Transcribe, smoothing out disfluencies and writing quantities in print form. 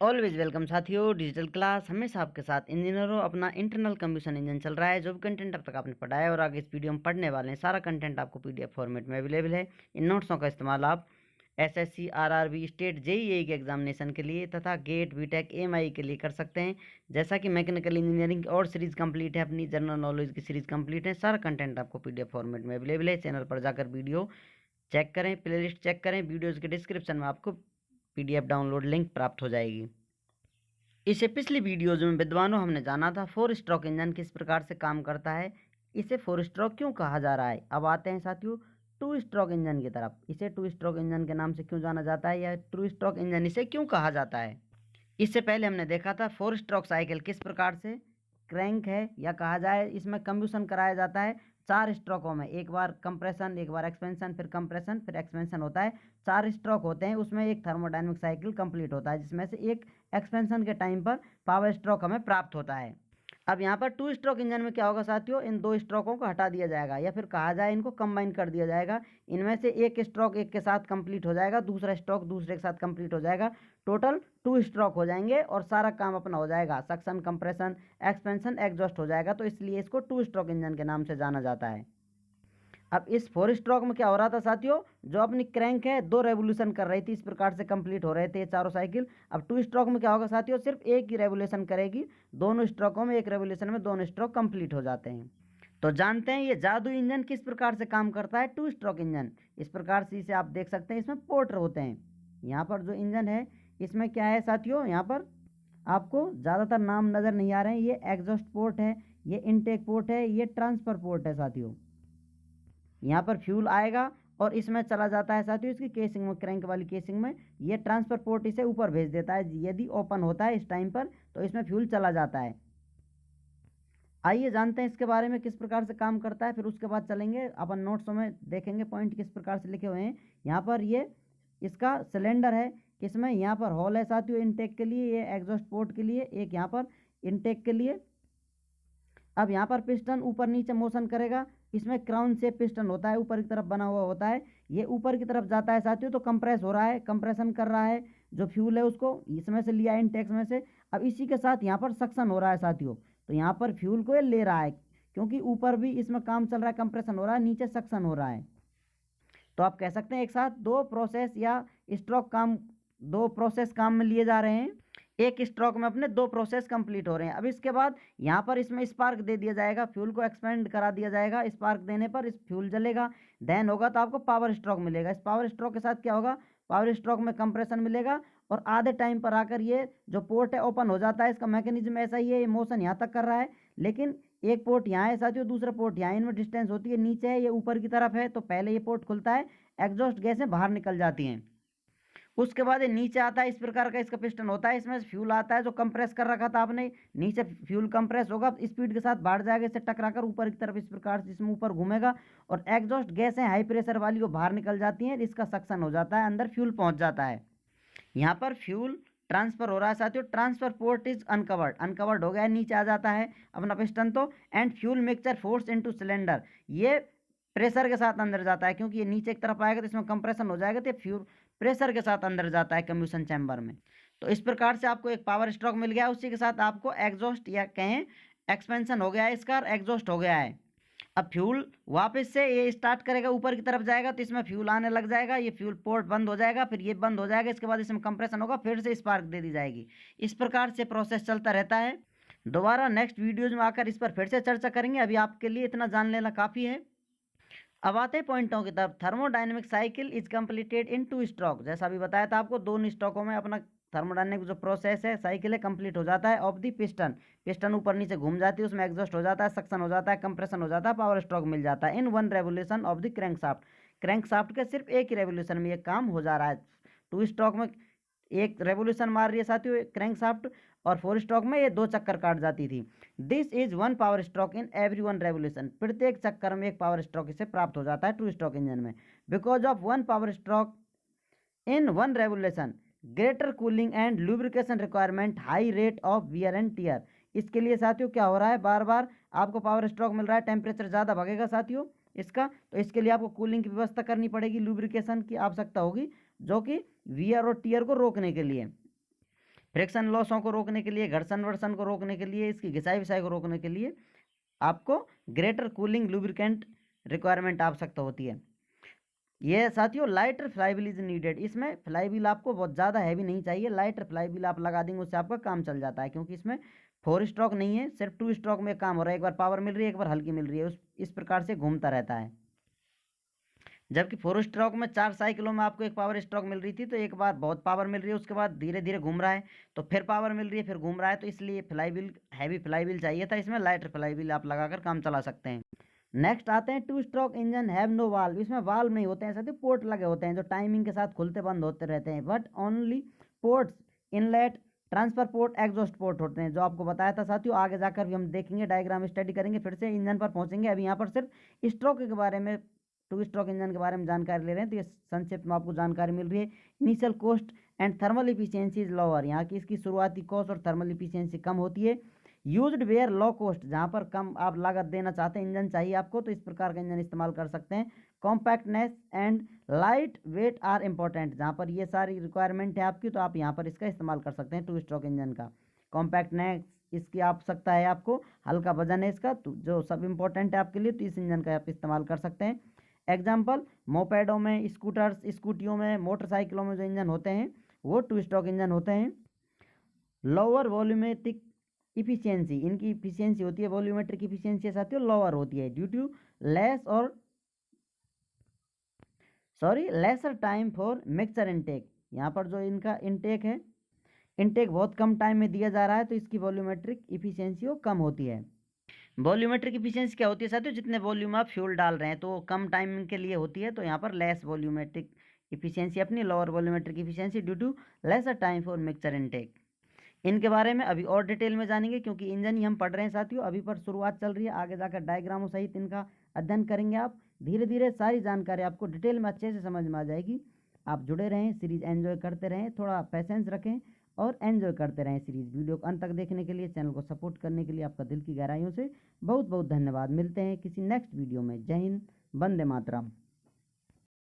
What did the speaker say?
Always welcome साथियों, digital class हमेशा आपके साथ। इंजीनियरों, अपना इंटरनल कंप्यूशन इंजन चल रहा है। जो भी कंटेंट अब तक आपने पढ़ा है और आगे इस वीडियो में पढ़ने वाले हैं, सारा कंटेंट आपको पीडीएफ फॉर्मेट में अवेलेबल है। इन नोट्सों का इस्तेमाल आप एसएससी, आरआरबी, स्टेट, जेईई के एग्जामिनेशन के लिए तथा गेट, बीटेक, एएमआई के लिए कर सकते हैं। जैसा कि मैकेनिकल इंजीनियरिंग और सीरीज कंप्लीट है, अपनी जनरल नॉलेज की सीरीज कंप्लीट है। सारा कंटेंट आपको पीडीएफ फॉर्मेट में अवेलेबल है। चैनल पर जाकर वीडियो चेक करें, प्लेलिस्ट चेक करें। वीडियोज़ के डिस्क्रिप्शन में आपको पीडीएफ डाउनलोड लिंक प्राप्त हो जाएगी। इसे पिछली वीडियोज में विद्वानों हमने जाना था 4 स्ट्रोक इंजन किस प्रकार से काम करता है, इसे 4 स्ट्रोक क्यों कहा जा रहा है। अब आते हैं साथियों 2 स्ट्रोक इंजन की तरफ। इसे 2 स्ट्रोक इंजन के नाम से क्यों जाना जाता है या 2 स्ट्रोक इंजन इसे क्यों कहा जाता है। इससे पहले हमने देखा था 4 स्ट्रोक साइकिल किस प्रकार से क्रैंक है या कहा जाए इसमें कंबूशन कराया जाता है 4 स्ट्रोकों में। एक बार कंप्रेशन, एक बार एक्सपेंशन, फिर कंप्रेशन, फिर एक्सपेंशन होता है। 4 स्ट्रोक होते हैं, उसमें एक थर्मोडायनेमिक साइकिल कंप्लीट होता है, जिसमें से एक एक्सपेंशन के टाइम पर पावर स्ट्रोक हमें प्राप्त होता है। अब यहाँ पर 2 स्ट्रोक इंजन में क्या होगा साथियों, इन 2 स्ट्रोकों को हटा दिया जाएगा या फिर कहा जाए इनको कंबाइन कर दिया जाएगा। इनमें से एक स्ट्रोक एक के साथ कंप्लीट हो जाएगा, दूसरा स्ट्रोक दूसरे के साथ कंप्लीट हो जाएगा। टोटल 2 स्ट्रोक हो जाएंगे और सारा काम अपना हो जाएगा। सक्शन, कंप्रेशन, एक्सपेंशन, एग्जॉस्ट हो जाएगा। तो इसलिए इसको 2 स्ट्रोक इंजन के नाम से जाना जाता है। अब इस 4 स्ट्रोक में क्या हो रहा था साथियों, जो अपनी क्रैंक है 2 रेवोल्यूशन कर रही थी, इस प्रकार से कंप्लीट हो रहे थे ये चारों साइकिल। अब 2 स्ट्रोक में क्या होगा साथियों, सिर्फ एक ही रेवोल्यूशन करेगी। दोनों स्ट्रोकों में एक रेवोल्यूशन में दोनों स्ट्रोक कंप्लीट हो जाते हैं। तो जानते हैं ये जादू इंजन किस प्रकार से काम करता है। 2 स्ट्रोक इंजन इस प्रकार से इसे आप देख सकते हैं, इसमें पोर्ट होते हैं। यहाँ पर जो इंजन है इसमें क्या है साथियों, यहाँ पर आपको ज़्यादातर नाम नज़र नहीं आ रहे हैं। ये एग्जॉस्ट पोर्ट है, ये इनटेक पोर्ट है, ये ट्रांसफर पोर्ट है साथियों। यहाँ पर फ्यूल आएगा और इसमें चला जाता है साथियों इसकी केसिंग में, क्रैंक वाली केसिंग में। ये ट्रांसफर पोर्ट इसे ऊपर भेज देता है। यदि ओपन होता है इस टाइम पर तो इसमें फ्यूल चला जाता है। आइए जानते हैं इसके बारे में किस प्रकार से काम करता है, फिर उसके बाद चलेंगे अपन नोट्सों में देखेंगे पॉइंट किस प्रकार से लिखे हुए हैं। यहाँ पर ये इसका सिलेंडर है, इसमें यहाँ पर होल है साथियों इनटेक के लिए, ये एग्जॉस्ट पोर्ट के लिए, एक यहाँ पर इनटेक के लिए। अब यहाँ पर पिस्टन ऊपर नीचे मोशन करेगा। इसमें क्राउन से पिस्टन होता है, ऊपर की तरफ बना हुआ होता है। ये ऊपर की तरफ जाता है साथियों, तो कंप्रेस हो रहा है, कंप्रेशन कर रहा है जो फ्यूल है उसको इसमें से लिया इनटेक्स में से। अब इसी के साथ यहाँ पर सक्शन हो रहा है साथियों, तो यहाँ पर फ्यूल को ये ले रहा है, क्योंकि ऊपर भी इसमें काम चल रहा है, कंप्रेशन हो रहा है, नीचे सक्शन हो रहा है। तो आप कह सकते हैं एक साथ दो प्रोसेस काम में लिए जा रहे हैं। एक स्ट्रोक में अपने 2 प्रोसेस कंप्लीट हो रहे हैं। अब इसके बाद यहाँ पर इसमें स्पार्क दे दिया जाएगा, फ्यूल को एक्सपेंड करा दिया जाएगा। स्पार्क देने पर इस फ्यूल जलेगा, देन होगा तो आपको पावर स्ट्रोक मिलेगा। इस पावर स्ट्रोक के साथ क्या होगा, पावर स्ट्रोक में कंप्रेशन मिलेगा और आधे टाइम पर आकर ये जो पोर्ट है ओपन हो जाता है। इसका मैकेनिज्म ऐसा ही है, ये मोशन यहाँ तक कर रहा है, लेकिन एक पोर्ट यहाँ है साथियों, दूसरा पोर्ट यहाँ, इनमें डिस्टेंस होती है, नीचे है, ये ऊपर की तरफ है। तो पहले ये पोर्ट खुलता है, एग्जॉस्ट गैसें बाहर निकल जाती हैं। उसके बाद ये नीचे आता है, इस प्रकार का इसका पिस्टन होता है, इसमें फ्यूल आता है जो कंप्रेस कर रखा था आपने। नीचे फ्यूल कंप्रेस होगा, स्पीड के साथ बाहर जाएगा, इससे टकराकर ऊपर की तरफ इस प्रकार से इसमें ऊपर घूमेगा और एग्जॉस्ट गैसें हाई प्रेशर वाली वो बाहर निकल जाती हैं। इसका सक्शन हो जाता है, अंदर फ्यूल पहुंच जाता है। यहाँ पर फ्यूल ट्रांसफर हो रहा है साथियों, ट्रांसफर पोर्ट इज अनकवर्ड हो गया है, नीचे आ जाता है अपना पिस्टन। तो and fuel mixture force into cylinder, ये प्रेशर के साथ अंदर जाता है, क्योंकि ये नीचे की तरफ आएगा तो इसमें कंप्रेशन हो जाएगा, तो फ्यूल प्रेशर के साथ अंदर जाता है कम्बशन चैम्बर में। तो इस प्रकार से आपको एक पावर स्ट्रोक मिल गया, उसी के साथ आपको एग्जॉस्ट या कहें एक्सपेंशन हो गया है इसका, एग्जॉस्ट हो गया है। अब फ्यूल वापस से ये स्टार्ट करेगा, ऊपर की तरफ जाएगा तो इसमें फ्यूल आने लग जाएगा, ये फ्यूल पोर्ट बंद हो जाएगा, फिर ये बंद हो जाएगा, इसके बाद इसमें कंप्रेशन होगा, फिर से स्पार्क दे दी जाएगी। इस प्रकार से प्रोसेस चलता रहता है। दोबारा नेक्स्ट वीडियोज में आकर इस पर फिर से चर्चा करेंगे, अभी आपके लिए इतना जान लेना काफ़ी है। अब आते हैं पॉइंटों की तरफ। Thermodynamic cycle is completed in 2 stroke, जैसा अभी बताया था आपको, 2 स्ट्रोकों में अपना थर्मोडायनेमिक जो प्रोसेस है साइकिल है कंप्लीट हो जाता है। ऑफ दी पिस्टन, पिस्टन ऊपर नीचे घूम जाती है, उसमें एग्जॉस्ट हो जाता है, सक्शन हो जाता है, कंप्रेशन हो जाता है, पावर स्ट्रोक मिल जाता है इन 1 revolution of the crank shaft के सिर्फ एक ही रेवोल्यूशन में ये काम हो जा रहा है। 2 स्ट्रोक में एक रेवोल्यूशन मार रही है साथियों क्रैंक शाफ्ट, और 4 स्ट्रोक में ये 2 चक्कर काट जाती थी। This is 1 power stroke in every 1 revolution, प्रत्येक चक्कर में एक पावर स्ट्रोक इसे प्राप्त हो जाता है 2 स्ट्रोक इंजन में। Because of 1 power stroke in 1 revolution, greater cooling and lubrication requirement, high rate of wear and tear. इसके लिए साथियों क्या हो रहा है, बार बार आपको पावर स्ट्रोक मिल रहा है, टेम्परेचर ज़्यादा भागेगा साथियों इसका, तो इसके लिए आपको कूलिंग की व्यवस्था करनी पड़ेगी, लुब्रिकेशन की आवश्यकता होगी, जो कि वियर और टियर को रोकने के लिए। फ्रिक्शन लॉसों को रोकने के लिए, घर्षण वर्षण को रोकने के लिए, इसकी घिसाई विसाई को रोकने के लिए आपको ग्रेटर कूलिंग लुब्रिकेंट रिक्वायरमेंट आवश्यकता होती है। ये साथियों लाइटर फ्लाईव्हील इज नीडेड। इसमें फ्लाईव्हील आपको बहुत ज़्यादा हैवी नहीं चाहिए, लाइटर फ्लाईव्हील आप लगा देंगे उससे आपका काम चल जाता है, क्योंकि इसमें 4 स्ट्रोक नहीं है, सिर्फ 2 स्ट्रोक में काम हो रहा है। एक बार पावर मिल रही है, एक बार हल्की मिल रही है, इस प्रकार से घूमता रहता है। जबकि 4 स्ट्रोक में 4 साइकिलों में आपको एक पावर स्ट्रोक मिल रही थी, तो एक बार बहुत पावर मिल रही है, उसके बाद धीरे धीरे घूम रहा है, तो फिर पावर मिल रही है, फिर घूम रहा है, तो इसलिए फ्लाईव्हील हैवी फ्लाईव्हील चाहिए था। इसमें लाइटर फ्लाईव्हील आप लगाकर काम चला सकते हैं। नेक्स्ट आते हैं 2 stroke engine have no valve. इसमें वाल्व नहीं होते हैं साथियों, पोर्ट लगे होते हैं जो टाइमिंग के साथ खुलते बंद होते रहते हैं, but only ports, inlet, transfer port, exhaust port होते हैं, जो आपको बताया था साथियों। आगे जाकर भी हम देखेंगे, डायग्राम स्टडी करेंगे, फिर से इंजन पर पहुंचेंगे। अभी यहाँ पर सिर्फ स्ट्रोक के बारे में, 2 स्ट्रोक इंजन के बारे में जानकारी ले रहे हैं, तो ये संक्षिप्त में आपको जानकारी मिल रही है। Initial cost and thermal efficiency is lower. यहाँ की इसकी शुरुआती कॉस्ट और थर्मल इफिशियंसी कम होती है। यूज्ड वेयर लो कॉस्ट, जहाँ पर कम आप लागत देना चाहते हैं, इंजन चाहिए आपको, तो इस प्रकार का इंजन इस्तेमाल कर सकते हैं। Compactness and light weight are important, जहाँ पर ये सारी रिक्वायरमेंट है आपकी, तो आप यहाँ पर इसका इस्तेमाल कर सकते हैं 2 स्ट्रोक इंजन का। कॉम्पैक्टनेस इसकी आवश्यकता है आपको, हल्का वजन है इसका, तो जो सब इंपॉर्टेंट है आपके लिए, तो इस इंजन का आप इस्तेमाल कर सकते हैं। एग्जाम्पल, मोपेडों में, स्कूटर्स, स्कूटियों में, मोटरसाइकिलों में जो इंजन होते हैं वो 2 स्ट्रोक इंजन होते हैं। लोअर वॉल्यूमेट्रिक इफिशियंसी, इनकी इफिशियंसी होती है, वॉल्यूमेट्रिक इफिशियंसी साथियों लोअर होती है due to lesser time for mixture intake. यहाँ पर जो इनका इनटेक है, इनटेक बहुत कम टाइम में दिया जा रहा है, तो इसकी वॉल्यूमेट्रिक इफिशियंसी वो कम होती है। वॉल्यूमेट्रिक इफिशियंसी क्या होती है साथियों, जितने वॉल्यूम आप फ्यूल डाल रहे हैं, तो कम टाइम के लिए होती है, तो यहाँ पर लेस वॉल्यूमेट्रिक इफिशियंसी अपनी, lower volumetric efficiency due to lesser time for mixture intake. इनके बारे में अभी और डिटेल में जानेंगे, क्योंकि इंजन ही हम पढ़ रहे हैं साथियों, अभी पर शुरुआत चल रही है, आगे जाकर डायग्रामों सहित इनका अध्ययन करेंगे। आप धीरे धीरे सारी जानकारी आपको डिटेल में अच्छे से समझ में आ जाएगी। आप जुड़े रहें, सीरीज एंजॉय करते रहें, थोड़ा पेशेंस रखें और एंजॉय करते रहें सीरीज। वीडियो को अंत तक देखने के लिए, चैनल को सपोर्ट करने के लिए आपका दिल की गहराइयों से बहुत बहुत धन्यवाद। मिलते हैं किसी नेक्स्ट वीडियो में। जय हिंद, वंदे मातरम।